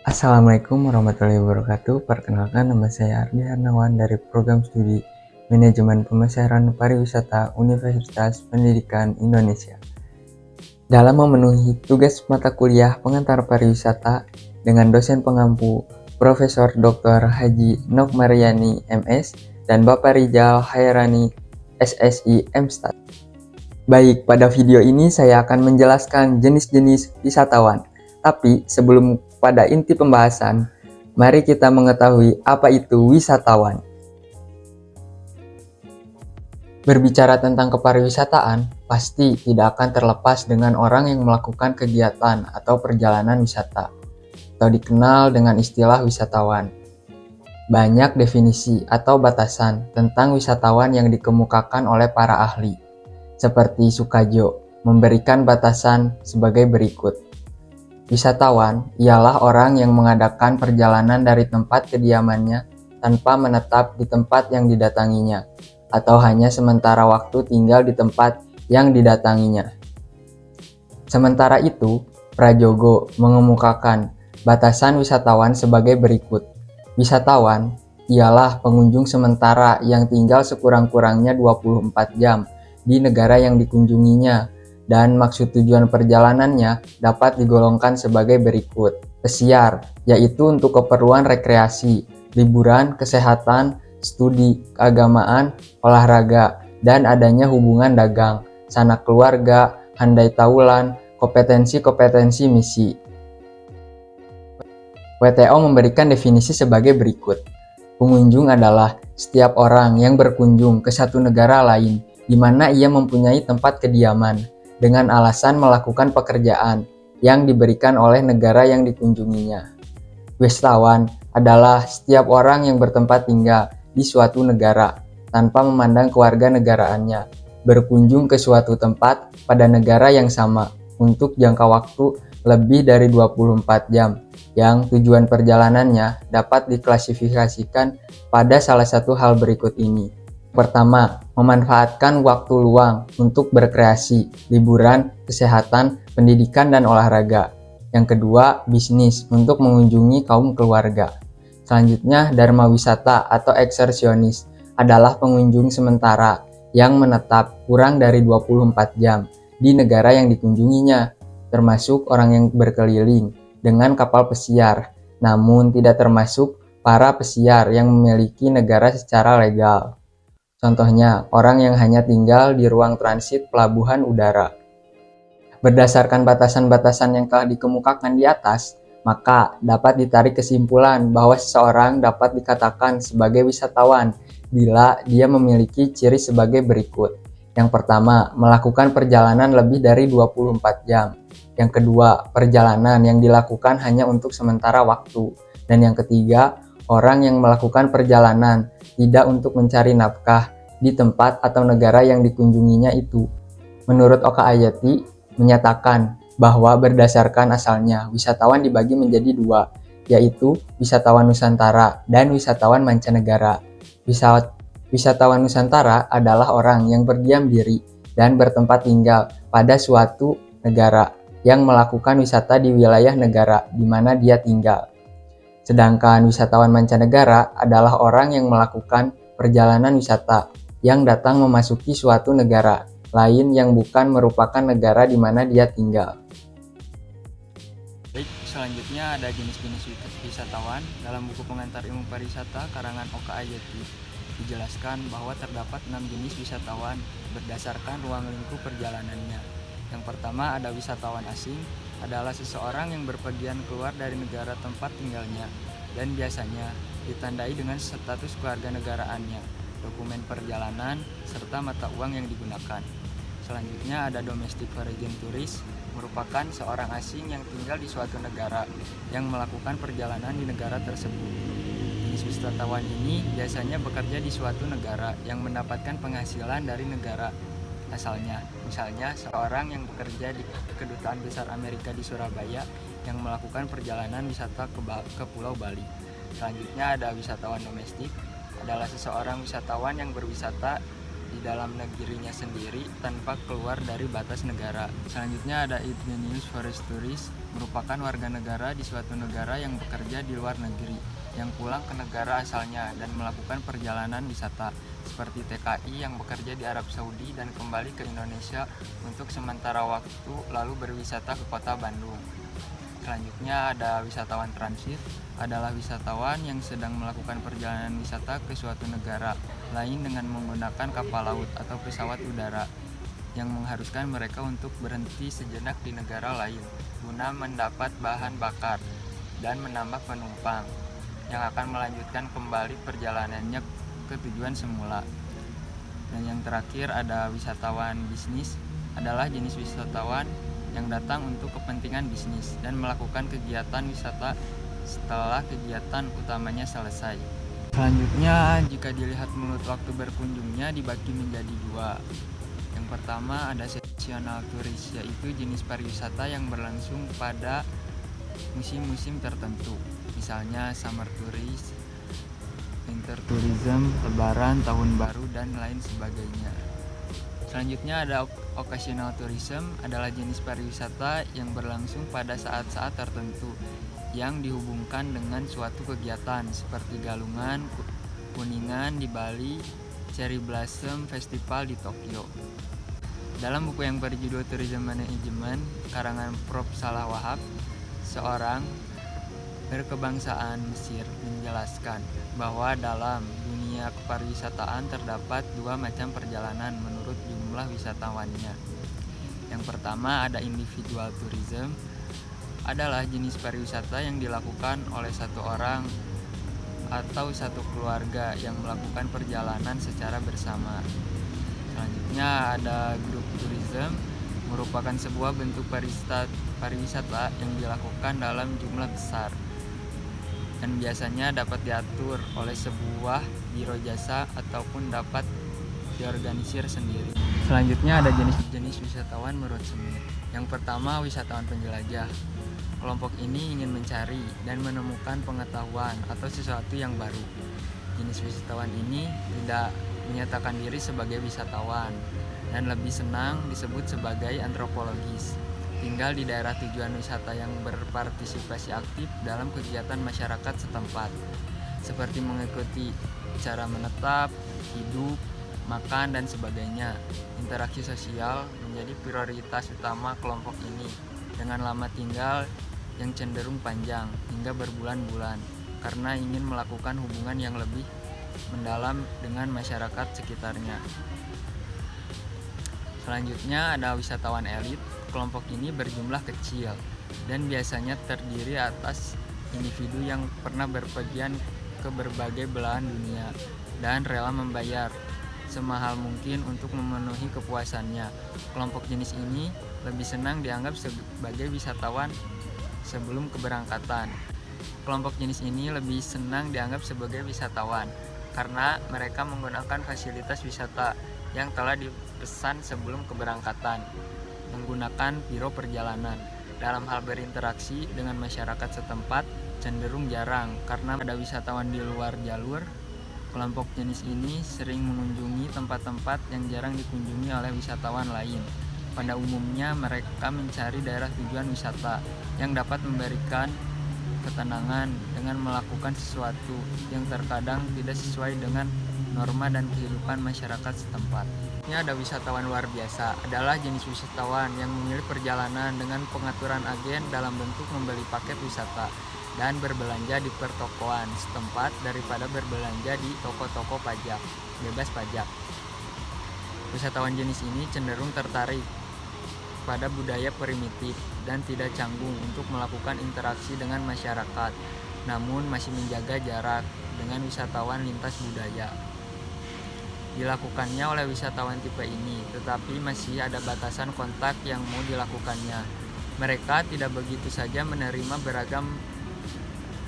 Assalamualaikum warahmatullahi wabarakatuh. Perkenalkan, nama saya Ardi Hernawan dari Program Studi Manajemen Pemasaran Pariwisata Universitas Pendidikan Indonesia. Dalam memenuhi tugas mata kuliah pengantar pariwisata dengan dosen pengampu Profesor Dr. Haji Nok Mariani MS dan Bapak Rizal Hairani SSI MStat. Baik, pada video ini saya akan menjelaskan jenis-jenis wisatawan. Tapi sebelum pada inti pembahasan, mari kita mengetahui apa itu wisatawan. Berbicara tentang kepariwisataan, pasti tidak akan terlepas dengan orang yang melakukan kegiatan atau perjalanan wisata, atau dikenal dengan istilah wisatawan. Banyak definisi atau batasan tentang wisatawan yang dikemukakan oleh para ahli, seperti Sukajo, memberikan batasan sebagai berikut. Wisatawan ialah orang yang mengadakan perjalanan dari tempat kediamannya tanpa menetap di tempat yang didatanginya, atau hanya sementara waktu tinggal di tempat yang didatanginya. Sementara itu, Prajogo mengemukakan batasan wisatawan sebagai berikut. Wisatawan ialah pengunjung sementara yang tinggal sekurang-kurangnya 24 jam di negara yang dikunjunginya, dan maksud tujuan perjalanannya dapat digolongkan sebagai berikut. Pesiar, yaitu untuk keperluan rekreasi, liburan, kesehatan, studi, keagamaan, olahraga, dan adanya hubungan dagang, sanak keluarga, handai taulan, kompetensi-kompetensi misi. WTO memberikan definisi sebagai berikut. Pengunjung adalah setiap orang yang berkunjung ke satu negara lain di mana ia mempunyai tempat kediaman dengan alasan melakukan pekerjaan yang diberikan oleh negara yang dikunjunginya. Wisatawan adalah setiap orang yang bertempat tinggal di suatu negara tanpa memandang kewarganegaraannya, berkunjung ke suatu tempat pada negara yang sama untuk jangka waktu lebih dari 24 jam, yang tujuan perjalanannya dapat diklasifikasikan pada salah satu hal berikut ini. Pertama, memanfaatkan waktu luang untuk berkreasi, liburan, kesehatan, pendidikan, dan olahraga. Yang kedua, bisnis untuk mengunjungi kaum keluarga. Selanjutnya, dharma wisata atau ekskursionis adalah pengunjung sementara yang menetap kurang dari 24 jam di negara yang dikunjunginya, termasuk orang yang berkeliling dengan kapal pesiar, namun tidak termasuk para pesiar yang memiliki negara secara legal. Contohnya, orang yang hanya tinggal di ruang transit pelabuhan udara. Berdasarkan batasan-batasan yang telah dikemukakan di atas, maka dapat ditarik kesimpulan bahwa seseorang dapat dikatakan sebagai wisatawan bila dia memiliki ciri sebagai berikut. Yang pertama, melakukan perjalanan lebih dari 24 jam. Yang kedua, perjalanan yang dilakukan hanya untuk sementara waktu. Dan yang ketiga, orang yang melakukan perjalanan tidak untuk mencari nafkah di tempat atau negara yang dikunjunginya itu. Menurut Oka Ayati, menyatakan bahwa berdasarkan asalnya, wisatawan dibagi menjadi dua, yaitu wisatawan Nusantara dan wisatawan mancanegara. Wisatawan Nusantara adalah orang yang berdiam diri dan bertempat tinggal pada suatu negara yang melakukan wisata di wilayah negara di mana dia tinggal. Sedangkan wisatawan mancanegara adalah orang yang melakukan perjalanan wisata yang datang memasuki suatu negara lain yang bukan merupakan negara di mana dia tinggal. Baik, selanjutnya ada jenis-jenis wisatawan. Dalam buku pengantar ilmu pariwisata karangan Oka Ayati dijelaskan bahwa terdapat 6 jenis wisatawan berdasarkan ruang lingkup perjalanannya. Yang pertama ada wisatawan asing, adalah seseorang yang berpergian keluar dari negara tempat tinggalnya dan biasanya ditandai dengan status kewarganegaraannya, dokumen perjalanan, serta mata uang yang digunakan. Selanjutnya ada domestic foreign tourist, merupakan seorang asing yang tinggal di suatu negara yang melakukan perjalanan di negara tersebut. Jenis wisatawan ini biasanya bekerja di suatu negara yang mendapatkan penghasilan dari negara asalnya. Misalnya seorang yang bekerja di Kedutaan Besar Amerika di Surabaya yang melakukan perjalanan wisata ke Pulau Bali. Selanjutnya ada wisatawan domestik, adalah seseorang wisatawan yang berwisata di dalam negerinya sendiri tanpa keluar dari batas negara. Selanjutnya ada igneous forest tourist, merupakan warga negara di suatu negara yang bekerja di luar negeri, yang pulang ke negara asalnya dan melakukan perjalanan wisata, seperti TKI yang bekerja di Arab Saudi dan kembali ke Indonesia untuk sementara waktu lalu berwisata ke kota Bandung. Selanjutnya ada wisatawan transit, adalah wisatawan yang sedang melakukan perjalanan wisata ke suatu negara lain dengan menggunakan kapal laut atau pesawat udara yang mengharuskan mereka untuk berhenti sejenak di negara lain guna mendapat bahan bakar dan menambah penumpang yang akan melanjutkan kembali perjalanannya ke tujuan semula. Dan yang terakhir ada wisatawan bisnis, adalah jenis wisatawan yang datang untuk kepentingan bisnis dan melakukan kegiatan wisata setelah kegiatan utamanya selesai. Selanjutnya, jika dilihat menurut waktu berkunjungnya dibagi menjadi dua. Yang pertama ada seasonal tourist, yaitu jenis pariwisata yang berlangsung pada musim-musim tertentu, misalnya summer tourist, winter tourism, lebaran, tahun baru, dan lain sebagainya. Selanjutnya ada occasional tourism, adalah jenis pariwisata yang berlangsung pada saat-saat tertentu yang dihubungkan dengan suatu kegiatan seperti Galungan, Kuningan di Bali, Cherry Blossom Festival di Tokyo. Dalam buku yang berjudul Tourism Management karangan Prof. Salah Wahab, seorang berkebangsaan Mesir menjelaskan bahwa dalam dunia kepariwisataan terdapat dua macam perjalanan menurut jumlah wisatawannya. Yang pertama ada individual tourism, adalah jenis pariwisata yang dilakukan oleh satu orang atau satu keluarga yang melakukan perjalanan secara bersama. Selanjutnya ada group tourism, merupakan sebuah bentuk pariwisata yang dilakukan dalam jumlah besar dan biasanya dapat diatur oleh sebuah biro jasa ataupun dapat diorganisir sendiri. Selanjutnya ada jenis-jenis wisatawan menurut Smith. Yang pertama, wisatawan penjelajah. Kelompok ini ingin mencari dan menemukan pengetahuan atau sesuatu yang baru. Jenis wisatawan ini tidak menyatakan diri sebagai wisatawan dan lebih senang disebut sebagai antropologis. Tinggal di daerah tujuan wisata yang berpartisipasi aktif dalam kegiatan masyarakat setempat, seperti mengikuti cara menetap, hidup, makan, dan sebagainya. Interaksi sosial menjadi prioritas utama kelompok ini, dengan lama tinggal yang cenderung panjang hingga berbulan-bulan, karena ingin melakukan hubungan yang lebih mendalam dengan masyarakat sekitarnya. Selanjutnya ada wisatawan elit. Kelompok ini berjumlah kecil dan biasanya terdiri atas individu yang pernah berpergian ke berbagai belahan dunia dan rela membayar semahal mungkin untuk memenuhi kepuasannya. Kelompok jenis ini lebih senang dianggap sebagai wisatawan sebelum keberangkatan. Kelompok jenis ini lebih senang dianggap sebagai wisatawan karena mereka menggunakan fasilitas wisata yang telah dipesan sebelum keberangkatan, menggunakan biro perjalanan. Dalam hal berinteraksi dengan masyarakat setempat cenderung jarang karena ada wisatawan di luar jalur. Kelompok jenis ini sering mengunjungi tempat-tempat yang jarang dikunjungi oleh wisatawan lain. Pada umumnya mereka mencari daerah tujuan wisata yang dapat memberikan ketenangan dengan melakukan sesuatu yang terkadang tidak sesuai dengan norma dan kehidupan masyarakat setempat. Ini ada wisatawan luar biasa, adalah jenis wisatawan yang memilih perjalanan dengan pengaturan agen dalam bentuk membeli paket wisata dan berbelanja di pertokoan setempat daripada berbelanja di toko-toko pajak, bebas pajak. Wisatawan jenis ini cenderung tertarik pada budaya primitif dan tidak canggung untuk melakukan interaksi dengan masyarakat, namun masih menjaga jarak dengan wisatawan lintas budaya. Dilakukannya oleh wisatawan tipe ini, tetapi masih ada batasan kontak yang mau dilakukannya. Mereka tidak begitu saja menerima beragam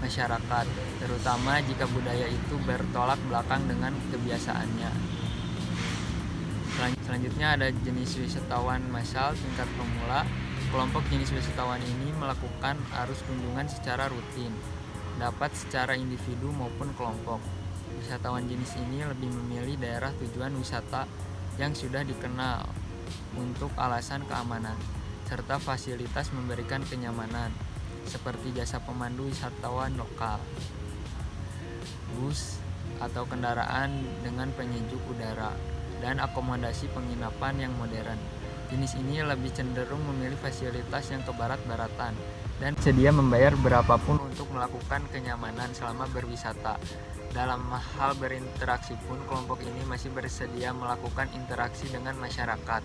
masyarakat, terutama jika budaya itu bertolak belakang dengan kebiasaannya. Selanjutnya ada jenis wisatawan massal tingkat pemula. Kelompok jenis wisatawan ini melakukan arus kunjungan secara rutin, dapat secara individu maupun kelompok. Wisatawan jenis ini lebih memilih daerah tujuan wisata yang sudah dikenal untuk alasan keamanan, serta fasilitas memberikan kenyamanan, seperti jasa pemandu wisatawan lokal, bus atau kendaraan dengan penyejuk udara, dan akomodasi penginapan yang modern. Jenis ini lebih cenderung memilih fasilitas yang kebarat-baratan dan sedia membayar berapapun untuk melakukan kenyamanan selama berwisata. Dalam hal berinteraksi pun, kelompok ini masih bersedia melakukan interaksi dengan masyarakat,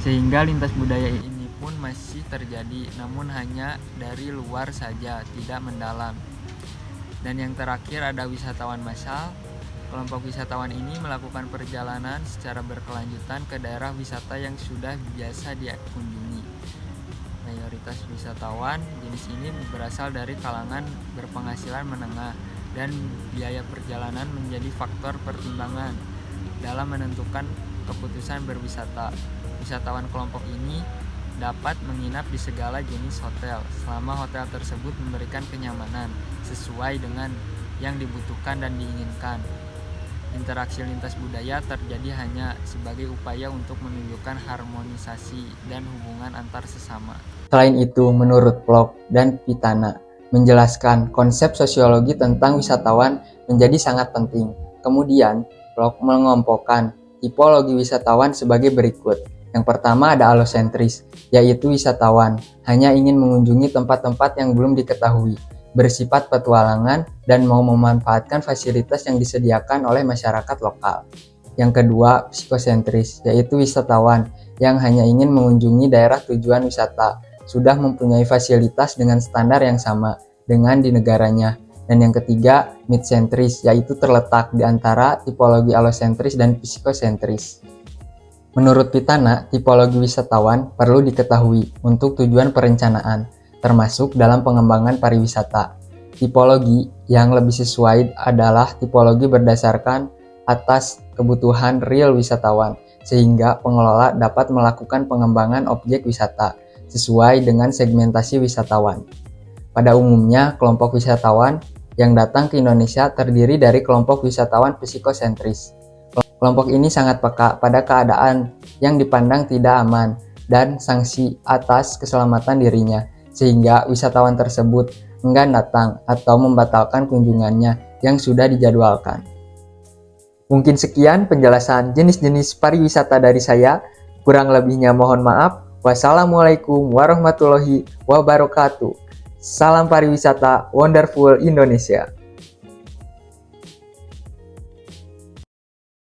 sehingga lintas budaya ini pun masih terjadi, namun hanya dari luar saja, tidak mendalam. Dan yang terakhir ada wisatawan massal. Kelompok wisatawan ini melakukan perjalanan secara berkelanjutan ke daerah wisata yang sudah biasa dikunjungi. Mayoritas wisatawan jenis ini berasal dari kalangan berpenghasilan menengah, dan biaya perjalanan menjadi faktor pertimbangan dalam menentukan keputusan berwisata. Wisatawan kelompok ini dapat menginap di segala jenis hotel selama hotel tersebut memberikan kenyamanan sesuai dengan yang dibutuhkan dan diinginkan. Interaksi lintas budaya terjadi hanya sebagai upaya untuk menunjukkan harmonisasi dan hubungan antar sesama. Selain itu, menurut Plok dan Pitana, menjelaskan konsep sosiologi tentang wisatawan menjadi sangat penting. Kemudian, Plok mengelompokkan tipologi wisatawan sebagai berikut. Yang pertama ada alosentris, yaitu wisatawan hanya ingin mengunjungi tempat-tempat yang belum diketahui, bersifat petualangan, dan mau memanfaatkan fasilitas yang disediakan oleh masyarakat lokal. Yang kedua, psikosentris, yaitu wisatawan yang hanya ingin mengunjungi daerah tujuan wisata, sudah mempunyai fasilitas dengan standar yang sama dengan di negaranya. Dan yang ketiga, midsentris, yaitu terletak di antara tipologi alosentris dan psikosentris. Menurut Pitana, tipologi wisatawan perlu diketahui untuk tujuan perencanaan, termasuk dalam pengembangan pariwisata. Tipologi yang lebih sesuai adalah tipologi berdasarkan atas kebutuhan real wisatawan, sehingga pengelola dapat melakukan pengembangan objek wisata sesuai dengan segmentasi wisatawan. Pada umumnya, kelompok wisatawan yang datang ke Indonesia terdiri dari kelompok wisatawan psikosentris. Kelompok ini sangat peka pada keadaan yang dipandang tidak aman dan sanksi atas keselamatan dirinya, sehingga wisatawan tersebut enggan datang atau membatalkan kunjungannya yang sudah dijadwalkan. Mungkin sekian penjelasan jenis-jenis pariwisata dari saya. Kurang lebihnya mohon maaf. Wassalamualaikum warahmatullahi wabarakatuh. Salam pariwisata Wonderful Indonesia.